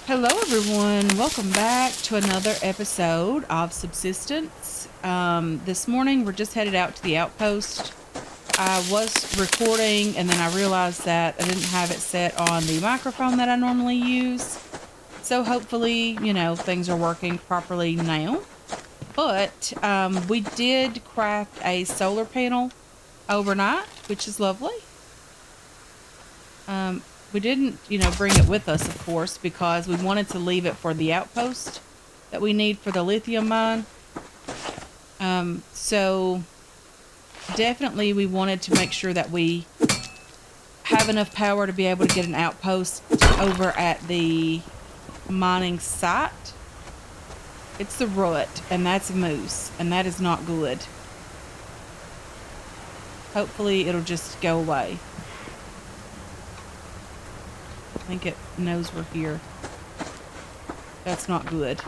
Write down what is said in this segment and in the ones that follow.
Hello, everyone. Welcome back to another episode of Subsistence. This morning, we're just headed out to the Outpost. I was recording and then I realized that I didn't have it set on the microphone that I normally use. So, hopefully, things are working properly now. But we did craft a solar panel overnight, which is lovely. We didn't, bring it with us, of course, because we wanted to leave it for the outpost that we need for the lithium mine. So definitely we wanted to make sure that we have enough power to be able to get an outpost over at the mining site. It's the rut, and that's a moose, and that is not good. Hopefully it'll just go away. I think it knows we're here. That's not good.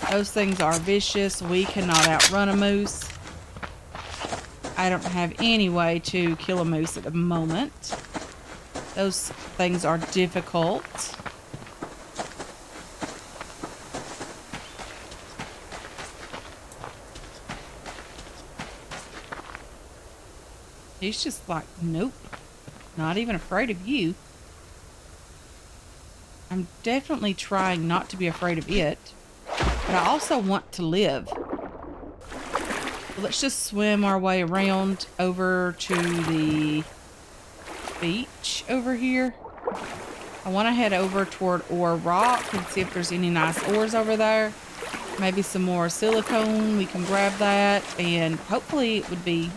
Those things are vicious. We cannot outrun a moose. I don't have any way to kill a moose at the moment. Those things are difficult. He's just like, nope, not even afraid of you. I'm definitely trying not to be afraid of it, but I also want to live. So let's just swim our way around over to the beach over here. I want to head over toward Ore Rock and see if there's any nice ores over there. Maybe some more silicone. We can grab that, and hopefully it would be,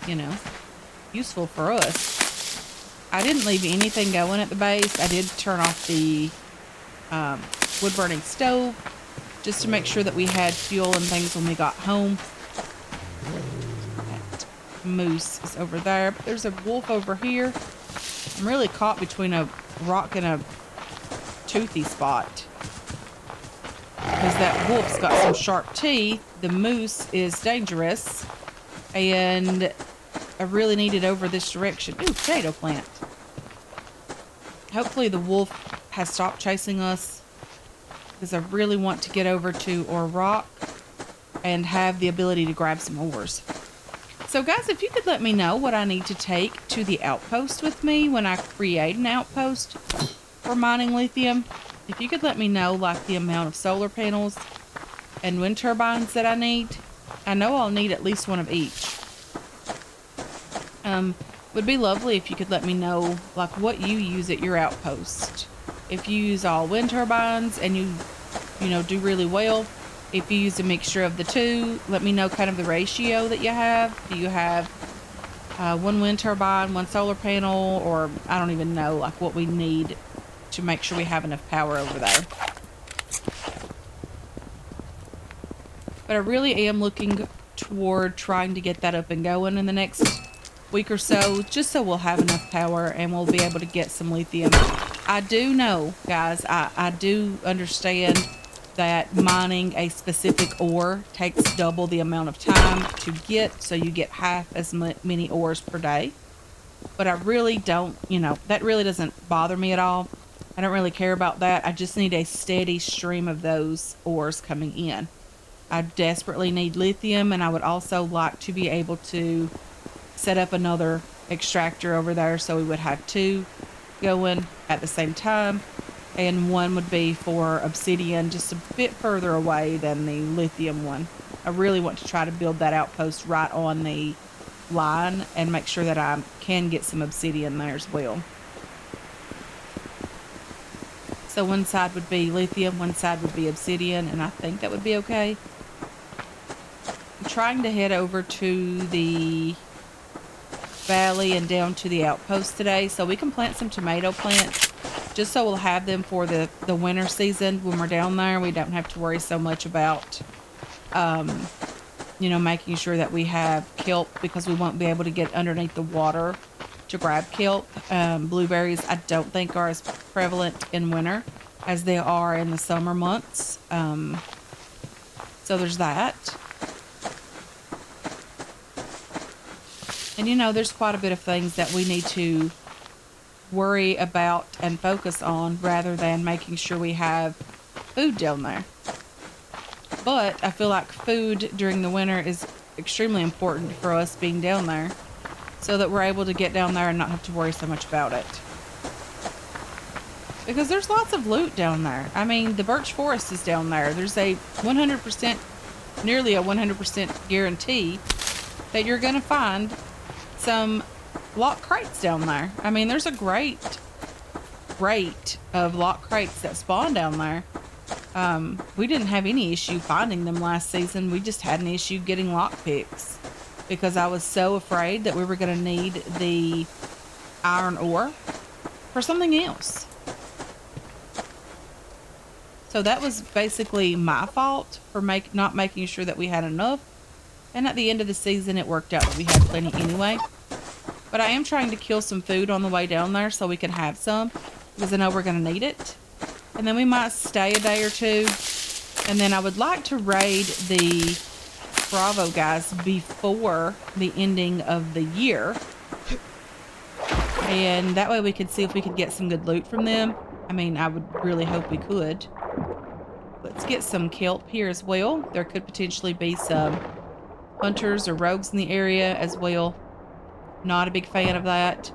useful for us. I didn't leave anything going at the base. I did turn off the wood burning stove just to make sure that we had fuel and things when we got home. That moose is over there, but there's a wolf over here. I'm really caught between a rock and a toothy spot because that wolf's got some sharp teeth. The moose is dangerous, and I really need it over this direction. Ooh, potato plant. Hopefully the wolf has stopped chasing us, because I really want to get over to Ore Rock and have the ability to grab some ores. So guys, if you could let me know what I need to take to the outpost with me when I create an outpost for mining lithium. If you could let me know like the amount of solar panels and wind turbines that I need. I know I'll need at least one of each. Would be lovely if you could let me know like what you use at your outpost. If you use all wind turbines and you do really well. If you use a mixture of the two, let me know kind of the ratio that you have. Do you have one wind turbine, one solar panel, or I don't even know like what we need to make sure we have enough power over there. But I really am looking toward trying to get that up and going in the next week or so, just so we'll have enough power and we'll be able to get some lithium. I do know, guys, I do understand that mining a specific ore takes double the amount of time to get, so you get half as many ores per day. But I really don't, that really doesn't bother me at all. I don't really care about that. I just need a steady stream of those ores coming in. I desperately need lithium, and I would also like to be able to set up another extractor over there so we would have two going at the same time, and one would be for obsidian, just a bit further away than the lithium one. I really want to try to build that outpost right on the line and make sure that I can get some obsidian there as well. So one side would be lithium, one side would be obsidian, and I think that would be okay. I'm trying to head over to the valley and down to the outpost today so we can plant some tomato plants, just so we'll have them for the winter season. When we're down there, we don't have to worry so much about making sure that we have kelp, because we won't be able to get underneath the water to grab kelp. Blueberries I don't think are as prevalent in winter as they are in the summer months, so there's that. And there's quite a bit of things that we need to worry about and focus on, rather than making sure we have food down there. But I feel like food during the winter is extremely important for us being down there, so that we're able to get down there and not have to worry so much about it. Because there's lots of loot down there. I mean, the birch forest is down there. There's a 100%, nearly a 100% guarantee that you're going to find some lock crates down there. I mean, there's a great rate of lock crates that spawn down there. We didn't have any issue finding them last season. We just had an issue getting lock picks because I was so afraid that we were going to need the iron ore for something else. So that was basically my fault for not making sure that we had enough. And at the end of the season, it worked out that we had plenty anyway. But I am trying to kill some food on the way down there so we can have some, because I know we're going to need it. And then we might stay a day or two. And then I would like to raid the Bravo guys before the ending of the year. And that way we could see if we could get some good loot from them. I mean, I would really hope we could. Let's get some kelp here as well. There could potentially be some hunters or rogues in the area as well. Not a big fan of that.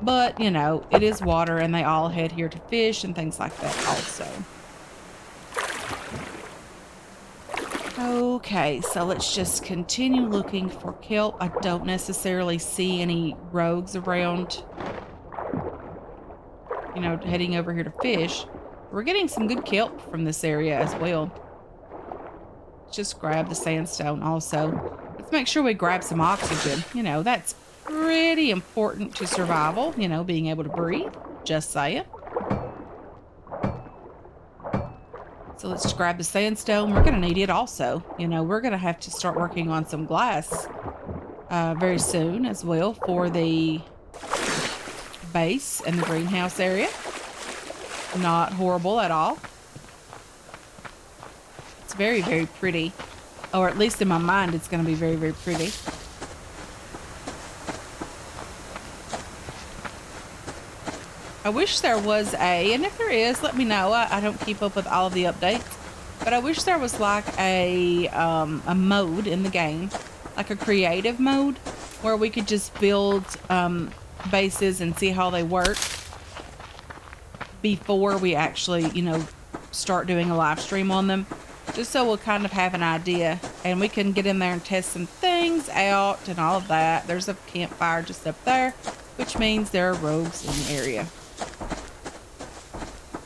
But, you know, it is water and they all head here to fish and things like that also. Okay, so let's just continue looking for kelp. I don't necessarily see any rogues around, you know, heading over here to fish. We're getting some good kelp from this area as well. Let's just grab the sandstone also. Let's make sure we grab some oxygen. You know, that's pretty important to survival, you know, being able to breathe. Just saying. So let's just grab the sandstone. We're going to need it also. You know, we're going to have to start working on some glass very soon as well for the base and the greenhouse area. Not horrible at all. It's very, very pretty. Or at least in my mind, it's going to be very, very pretty. I wish there was and if there is, let me know. I don't keep up with all of the updates. But I wish there was like a mode in the game, like a creative mode, where we could just build bases and see how they work before we actually, you know, start doing a live stream on them, just so we'll kind of have an idea and we can get in there and test some things out and all of that. There's a campfire just up there, which means there are rogues in the area.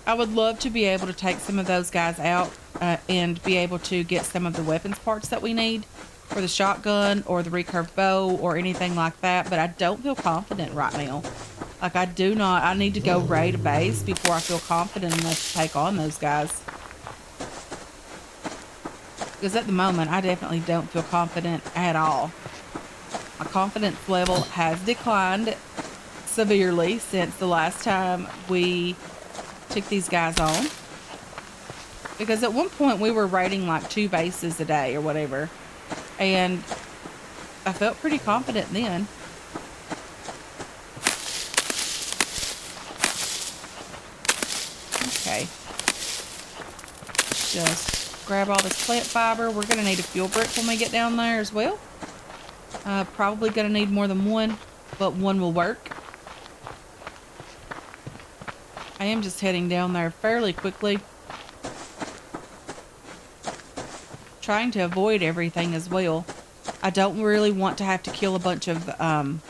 I would love to be able to take some of those guys out and be able to get some of the weapons parts that we need for the shotgun or the recurved bow or anything like that, but I don't feel confident right now. Like, I need to go raid a base before I feel confident enough to take on those guys. Because at the moment, I definitely don't feel confident at all. My confidence level has declined severely since the last time we took these guys on. Because at one point, we were raiding like 2 bases a day or whatever. And I felt pretty confident then. Okay. Just grab all this plant fiber. We're going to need a fuel brick when we get down there as well. Probably going to need more than one, but one will work. I am just heading down there fairly quickly. Trying to avoid everything as well. I don't really want to have to kill a bunch of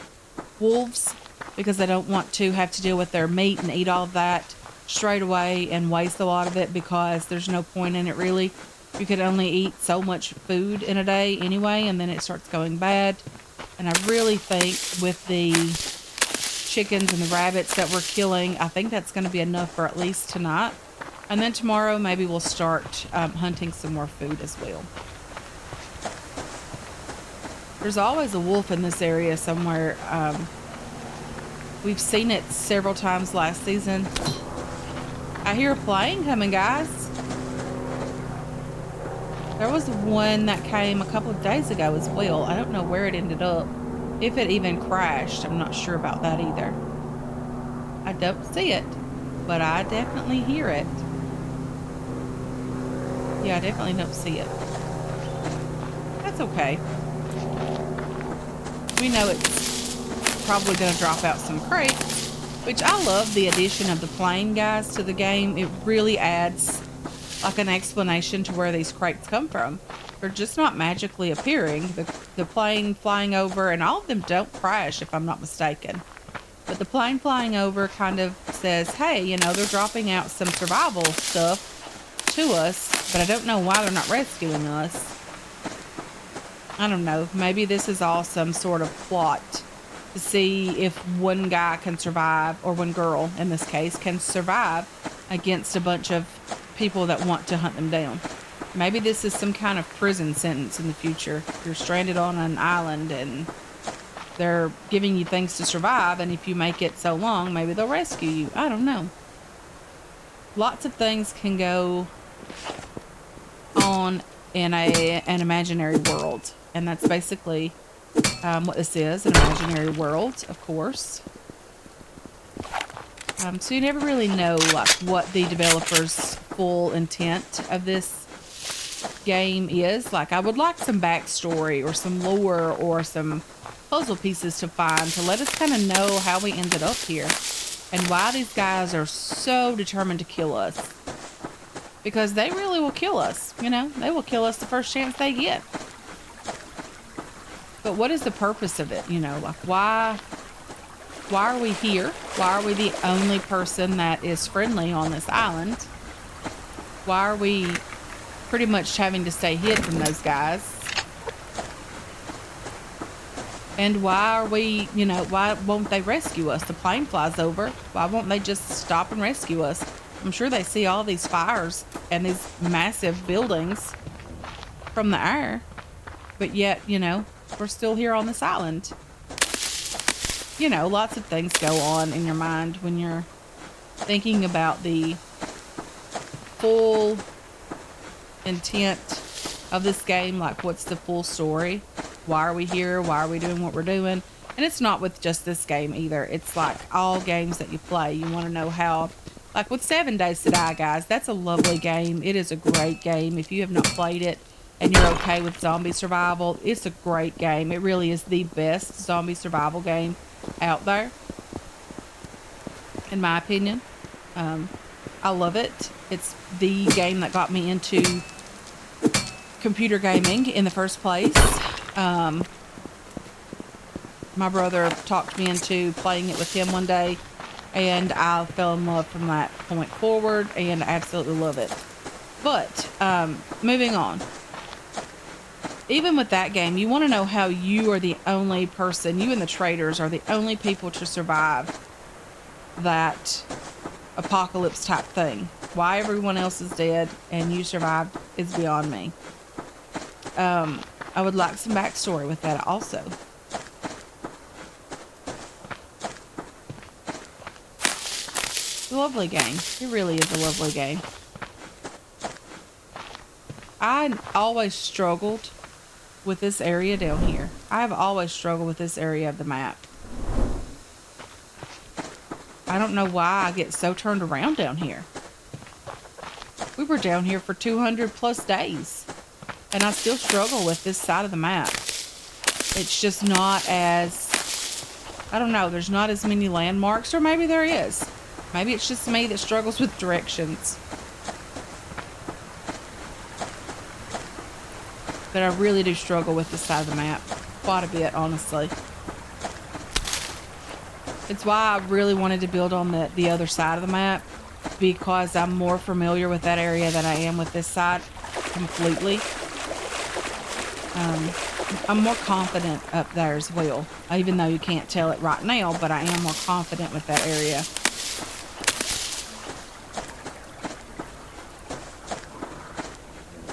wolves, because I don't want to have to deal with their meat and eat all of that straight away and waste a lot of it, because there's no point in it really. You could only eat so much food in a day anyway, and then it starts going bad. And I really think with the chickens and the rabbits that we're killing, I think that's going to be enough for at least tonight. And then tomorrow maybe we'll start hunting some more food as well. There's always a wolf in this area somewhere. We've seen it several times last season. I hear a plane coming, guys. There was one that came a couple of days ago as well. I don't know where it ended up. If it even crashed, I'm not sure about that either. I don't see it, but I definitely hear it. Yeah, I definitely don't see it. That's okay. We know it's probably going to drop out some crates, which I love the addition of the plane, guys, to the game. It really adds like an explanation to where these crates come from. They're just not magically appearing. The plane flying over, and all of them don't crash if I'm not mistaken. But the plane flying over kind of says, hey, you know, they're dropping out some survival stuff to us, but I don't know why they're not rescuing us. I don't know. Maybe this is all some sort of plot to see if one guy can survive, or one girl in this case can survive against a bunch of people that want to hunt them down. Maybe this is some kind of prison sentence in the future. You're stranded on an island and they're giving you things to survive, and if you make it so long, maybe they'll rescue you. I don't know. Lots of things can go on in an imaginary world, and that's basically what this is, an imaginary world, of course. So you never really know like what the developers' full intent of this game is. Like, I would like some backstory or some lore or some puzzle pieces to find to let us kind of know how we ended up here and why these guys are so determined to kill us. Because they really will kill us, you know? They will kill us the first chance they get. But what is the purpose of it, you know? Like, why are we here? Why are we the only person that is friendly on this island? Why are we pretty much having to stay hid from those guys? And why are we, you know, why won't they rescue us? The plane flies over. Why won't they just stop and rescue us? I'm sure they see all these fires and these massive buildings from the air. But yet, you know, we're still here on this island. You know, lots of things go on in your mind when you're thinking about the full intent of this game. Like, what's the full story? Why are we here? Why are we doing what we're doing? And it's not with just this game either. It's like all games that you play. You want to know how, like with 7 Days to Die, guys, that's a lovely game. It is a great game. If you have not played it and you're okay with zombie survival, it's a great game. It really is the best zombie survival game out there, in my opinion. I love it. It's the game that got me into computer gaming in the first place. My brother talked me into playing it with him one day, and I fell in love from that point forward, and I absolutely love it. But moving on. Even with that game, you want to know how you are the only person, you and the traders are the only people to survive that apocalypse type thing. Why everyone else is dead and you survived is beyond me. I would like some backstory with that also. It's a lovely game. It really is a lovely game. I always struggled with this area down here. I have always struggled with this area of the map. I don't know why I get so turned around down here. We were down here for 200 plus days, and I still struggle with this side of the map. It's just not as, I don't know, there's not as many landmarks, or maybe there is. Maybe it's just me that struggles with directions. But I really do struggle with this side of the map quite a bit, honestly. It's why I really wanted to build on the other side of the map, because I'm more familiar with that area than I am with this side completely. I'm more confident up there as well, even though you can't tell it right now, but I am more confident with that area.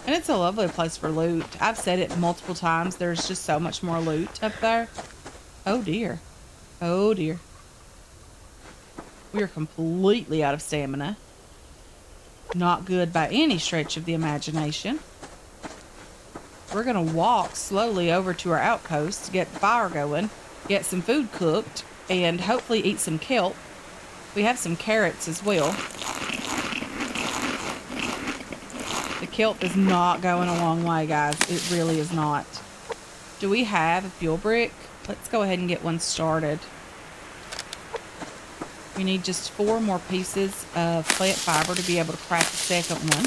And it's a lovely place for loot. I've said it multiple times. There's just so much more loot up there. Oh dear. Oh dear. We are completely out of stamina. Not good by any stretch of the imagination. We're going to walk slowly over to our outpost to get the fire going, get some food cooked, and hopefully eat some kelp. We have some carrots as well. The kelp is not going a long way, guys. It really is not. Do we have a fuel brick? Let's go ahead and get one started. We need just 4 more pieces of plant fiber to be able to craft the second one.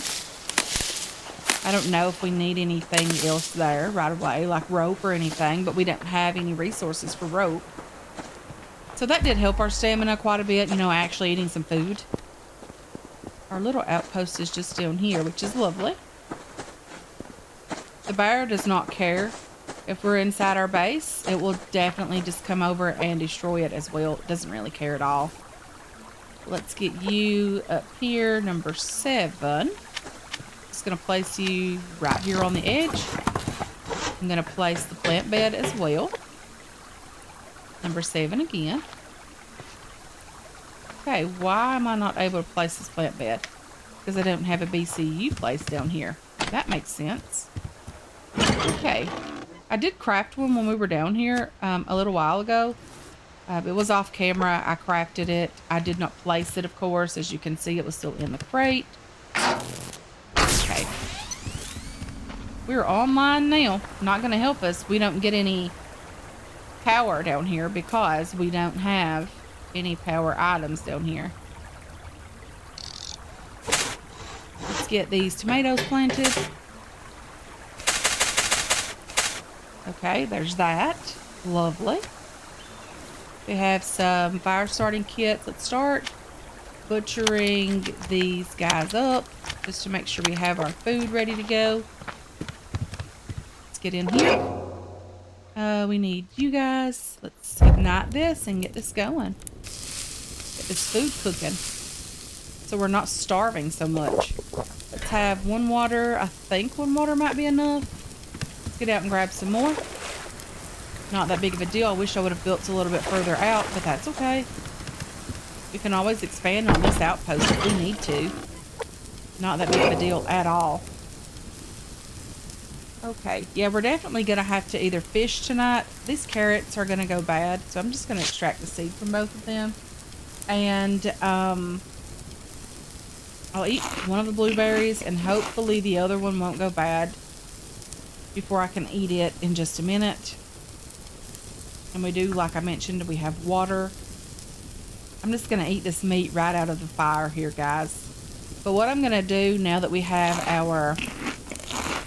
I don't know if we need anything else there right away, like rope or anything, but we don't have any resources for rope. So that did help our stamina quite a bit, you know, actually eating some food. Our little outpost is just down here, which is lovely. The bear does not care if we're inside our base. It will definitely just come over and destroy it as well. It doesn't really care at all. Let's get you up here, number 7. Just going to place you right here on the edge. I'm going to place the plant bed as well. Number 7 again. Okay, why am I not able to place this plant bed? Because I don't have a BCU placed down here. That makes sense. Okay. I did craft one when we were down here a little while ago. It was off camera. I crafted it. I did not place it, of course. As you can see, it was still in the crate. Okay. We're online now. Not going to help us. We don't get any power down here because we don't have any power items down here. Let's get these tomatoes planted. Okay, there's that. Lovely. We have some fire starting kits. Let's start butchering these guys up just to make sure we have our food ready to go. Let's get in here. We need you guys. Let's ignite this and get this going. Get this food cooking so we're not starving so much. Let's have 1 water. I think 1 water might be enough. Let's get out and grab some more. Not that big of a deal. I wish I would have built a little bit further out, but that's okay. We can always expand on this outpost if we need to. Not that big of a deal at all. Okay, yeah, we're definitely going to have to either fish tonight. These carrots are going to go bad, so I'm just going to extract the seed from both of them. And I'll eat one of the blueberries, and hopefully the other one won't go bad before I can eat it in just a minute. And we do, like I mentioned, we have water. I'm just going to eat this meat right out of the fire here, guys. But what I'm going to do now that we have our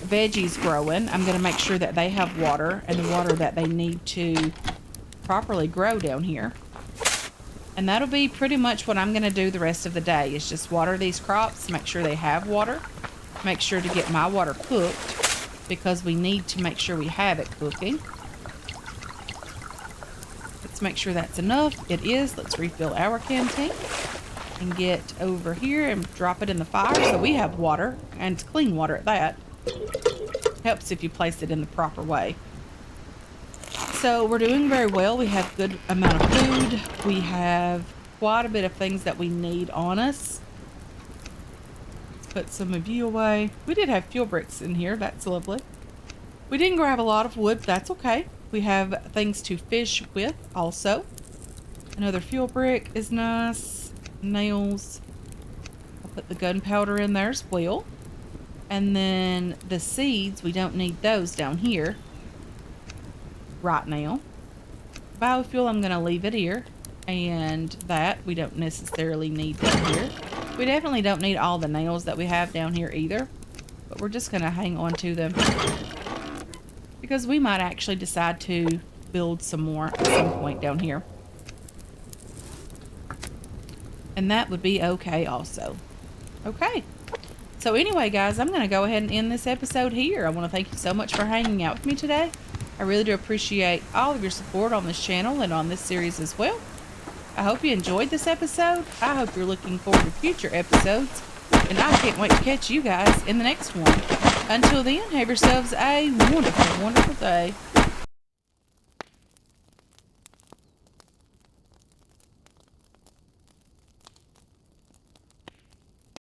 veggies growing, I'm going to make sure that they have water and the water that they need to properly grow down here. And that'll be pretty much what I'm going to do the rest of the day, is just water these crops, make sure they have water, make sure to get my water cooked because we need to make sure we have it cooking. Let's make sure that's enough. It is. Let's refill our canteen and get over here and drop it in the fire so we have water, and it's clean water at that. Helps if you place it in the proper way. So we're doing very well. We have good amount of food. We have quite a bit of things that we need on us. Let's put some of you away. We did have fuel bricks in here. That's lovely. We didn't grab a lot of wood. That's okay. We have things to fish with also. Another fuel brick is nice. Nails. I'll put the gunpowder in there as well. And then the seeds, we don't need those down here right now. Biofuel, I'm going to leave it here. And that we don't necessarily need down here. We definitely don't need all the nails that we have down here either. But we're just going to hang on to them, because we might actually decide to build some more at some point down here. And that would be okay also. Okay. So anyway, guys, I'm going to go ahead and end this episode here. I want to thank you so much for hanging out with me today. I really do appreciate all of your support on this channel and on this series as well. I hope you enjoyed this episode. I hope you're looking forward to future episodes. And I can't wait to catch you guys in the next one. Until then, have yourselves a wonderful, wonderful day.